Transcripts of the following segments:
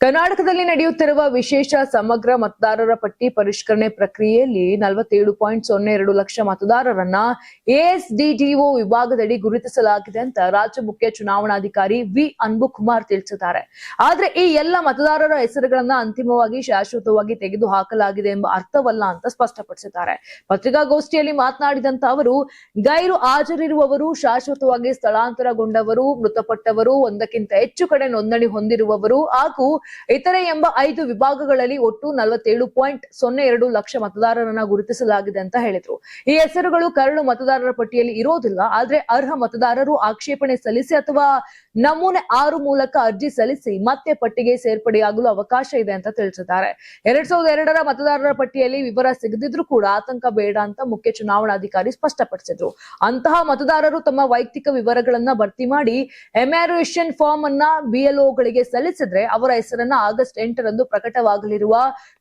ಕರ್ನಾಟಕದಲ್ಲಿ ನಡೆಯುತ್ತಿರುವ ವಿಶೇಷ ಸಮಗ್ರ ಮತದಾರರ ಪಟ್ಟಿ ಪರಿಷ್ಕರಣೆ ಪ್ರಕ್ರಿಯೆಯಲ್ಲಿ 47.02 ಲಕ್ಷ ಮತದಾರರನ್ನ ಎಎಸ್ಡಿಡಿಒ ವಿಭಾಗದಡಿ ಗುರುತಿಸಲಾಗಿದೆ ಅಂತ ರಾಜ್ಯ ಮುಖ್ಯ ಚುನಾವಣಾಧಿಕಾರಿ ವಿ ಅನ್ಬುಕುಮಾರ್ ತಿಳಿಸಿದ್ದಾರೆ. ಆದ್ರೆ ಈ ಎಲ್ಲ ಮತದಾರರ ಹೆಸರುಗಳನ್ನ ಅಂತಿಮವಾಗಿ ಶಾಶ್ವತವಾಗಿ ತೆಗೆದು ಹಾಕಲಾಗಿದೆ ಎಂಬ ಅರ್ಥವಲ್ಲ ಅಂತ ಸ್ಪಷ್ಟಪಡಿಸಿದ್ದಾರೆ. ಪತ್ರಿಕಾಗೋಷ್ಠಿಯಲ್ಲಿ ಮಾತನಾಡಿದಂತ ಅವರು, ಗೈರು ಹಾಜರಿರುವವರು, ಶಾಶ್ವತವಾಗಿ ಸ್ಥಳಾಂತರಗೊಂಡವರು, ಮೃತಪಟ್ಟವರು, ಒಂದಕ್ಕಿಂತ ಹೆಚ್ಚು ಕಡೆ ನೋಂದಣಿ ಹೊಂದಿರುವವರು ಹಾಗೂ ಇತರೆ ಎಂಬ 5 ವಿಭಾಗಗಳಲ್ಲಿ ಒಟ್ಟು 47.02 ಲಕ್ಷ ಮತದಾರರನ್ನ ಗುರುತಿಸಲಾಗಿದೆ ಅಂತ ಹೇಳಿದ್ರು. ಈ ಹೆಸರುಗಳು ಕರಡು ಮತದಾರರ ಪಟ್ಟಿಯಲ್ಲಿ ಇರೋದಿಲ್ಲ. ಆದ್ರೆ ಅರ್ಹ ಮತದಾರರು ಆಕ್ಷೇಪಣೆ ಸಲ್ಲಿಸಿ ಅಥವಾ ನಮೂನೆ 6 ಮೂಲಕ ಅರ್ಜಿ ಸಲ್ಲಿಸಿ ಮತ್ತೆ ಪಟ್ಟಿಗೆ ಸೇರ್ಪಡೆಯಾಗಲು ಅವಕಾಶ ಇದೆ ಅಂತ ತಿಳಿಸಿದ್ದಾರೆ. 2002ರ ಮತದಾರರ ಪಟ್ಟಿಯಲ್ಲಿ ವಿವರ ಸಿಗದಿದ್ರು ಕೂಡ ಆತಂಕ ಬೇಡ ಅಂತ ಮುಖ್ಯ ಚುನಾವಣಾಧಿಕಾರಿ ಸ್ಪಷ್ಟಪಡಿಸಿದ್ರು. ಅಂತಹ ಮತದಾರರು ತಮ್ಮ ವೈಯಕ್ತಿಕ ವಿವರಗಳನ್ನ ಭರ್ತಿ ಮಾಡಿ ಎಮ್ಯಾರೇಷನ್ ಫಾರ್ಮ್ ಅನ್ನ ಬಿಎಲ್ಒಗಳಿಗೆ ಸಲ್ಲಿಸಿದ್ರೆ ಅವರ ಹೆಸರನ್ನ ಆಗಸ್ಟ್ 8ರಂದು ಪ್ರಕಟವಾಗಲಿರುವ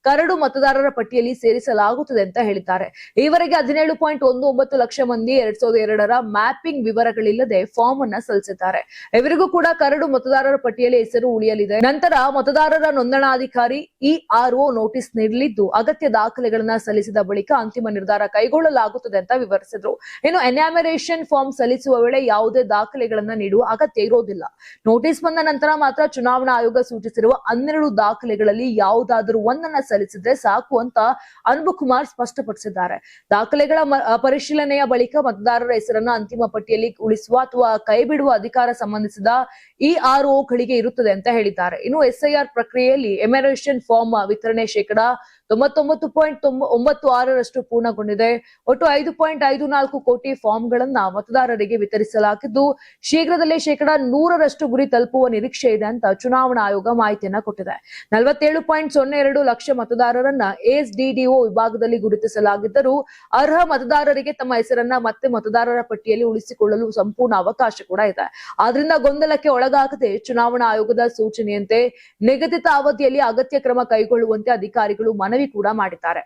ಕರಡು ಮತದಾರರ ಪಟ್ಟಿಯಲ್ಲಿ ಸೇರಿಸಲಾಗುತ್ತದೆ ಅಂತ ಹೇಳಿದ್ದಾರೆ. ಈವರೆಗೆ 17.19 ಲಕ್ಷ ಮಂದಿ 2002ರ ಮ್ಯಾಪಿಂಗ್ ವಿವರಗಳಿಲ್ಲದೆ ಫಾರ್ಮ್ ಅನ್ನ ಸಲ್ಲಿಸಿದ್ದಾರೆ. ಇವರಿಗೂ ಕೂಡ ಕರಡು ಮತದಾರರ ಪಟ್ಟಿಯಲ್ಲಿ ಹೆಸರು ಉಳಿಯಲಿದೆ. ನಂತರ ಮತದಾರರ ನೋಂದಣಾಧಿಕಾರಿ ಇಆರ್ಒ ನೋಟಿಸ್ ನೀಡಲಿದ್ದು ಅಗತ್ಯ ದಾಖಲೆಗಳನ್ನ ಸಲ್ಲಿಸಿದ ಬಳಿಕ ಅಂತಿಮ ನಿರ್ಧಾರ ಕೈಗೊಳ್ಳಲಾಗುತ್ತದೆ ಅಂತ ವಿವರಿಸಿದ್ರು. ಇನ್ನು ಎನ್ಯಾಮರೇಷನ್ ಫಾರ್ಮ್ ಸಲ್ಲಿಸುವ ವೇಳೆ ಯಾವುದೇ ದಾಖಲೆಗಳನ್ನ ನೀಡುವ ಅಗತ್ಯ ಇರೋದಿಲ್ಲ. ನೋಟಿಸ್ ಬಂದ ನಂತರ ಮಾತ್ರ ಚುನಾವಣಾ ಆಯೋಗ ಸೂಚಿಸಿರುವ 12 ದಾಖಲೆಗಳಲ್ಲಿ ಯಾವುದಾದರೂ ಒಂದನ್ನ ಸಲ್ಲಿಸಿದ್ರೆ ಸಾಕು ಅಂತ ಅನ್ಬುಕುಮಾರ್ ಸ್ಪಷ್ಟಪಡಿಸಿದ್ದಾರೆ. ದಾಖಲೆಗಳ ಪರಿಶೀಲನೆಯ ಬಳಿಕ ಮತದಾರರ ಹೆಸರನ್ನ ಅಂತಿಮ ಪಟ್ಟಿಯಲ್ಲಿ ಉಳಿಸುವ ಅಥವಾ ಕೈಬಿಡುವ ಅಧಿಕಾರ ಸಂಬಂಧಿಸಿದ ಇಆರ್ಒಗಳಿಗೆ ಇರುತ್ತದೆ ಅಂತ ಹೇಳಿದ್ದಾರೆ. ಇನ್ನು ಎಸ್ಐಆರ್ ಪ್ರಕ್ರಿಯೆಯಲ್ಲಿ ಎಮ್ಯಾರೇಷನ್ ಫಾರ್ಮ್ ವಿತರಣೆ 99.96% ಪೂರ್ಣಗೊಂಡಿದೆ. ಒಟ್ಟು 5.54 ಕೋಟಿ ಫಾರ್ಮ್ಗಳನ್ನ ಮತದಾರರಿಗೆ ವಿತರಿಸಲಾಗಿದ್ದು ಶೀಘ್ರದಲ್ಲೇ 100% ಗುರಿ ತಲುಪುವ ನಿರೀಕ್ಷೆ ಇದೆ ಅಂತ ಚುನಾವಣಾ ಆಯೋಗ ಮಾಹಿತಿಯನ್ನ ಕೊಟ್ಟಿದೆ. 47.02 ಲಕ್ಷ ಮತದಾರರನ್ನ ಎಎಸ್ಡಿಡಿಒ ವಿಭಾಗದಲ್ಲಿ ಗುರುತಿಸಲಾಗಿದ್ದರೂ ಅರ್ಹ ಮತದಾರರಿಗೆ ತಮ್ಮ ಹೆಸರನ್ನ ಮತ್ತೆ ಮತದಾರರ ಪಟ್ಟಿಯಲ್ಲಿ ಉಳಿಸಿಕೊಳ್ಳಲು ಸಂಪೂರ್ಣ ಅವಕಾಶ ಕೂಡ ಇದೆ. ಆದ್ರಿಂದ ಗೊಂದಲಕ್ಕೆ ಒಳಗಾಗದೆ ಚುನಾವಣಾ ಆಯೋಗದ ಸೂಚನೆಯಂತೆ ನಿಗದಿತ ಅವಧಿಯಲ್ಲಿ ಅಗತ್ಯ ಕ್ರಮ ಕೈಗೊಳ್ಳುವಂತೆ ಅಧಿಕಾರಿಗಳು ಮನವಿ ಕೂಡ ಮಾಡಿದ್ದಾರೆ.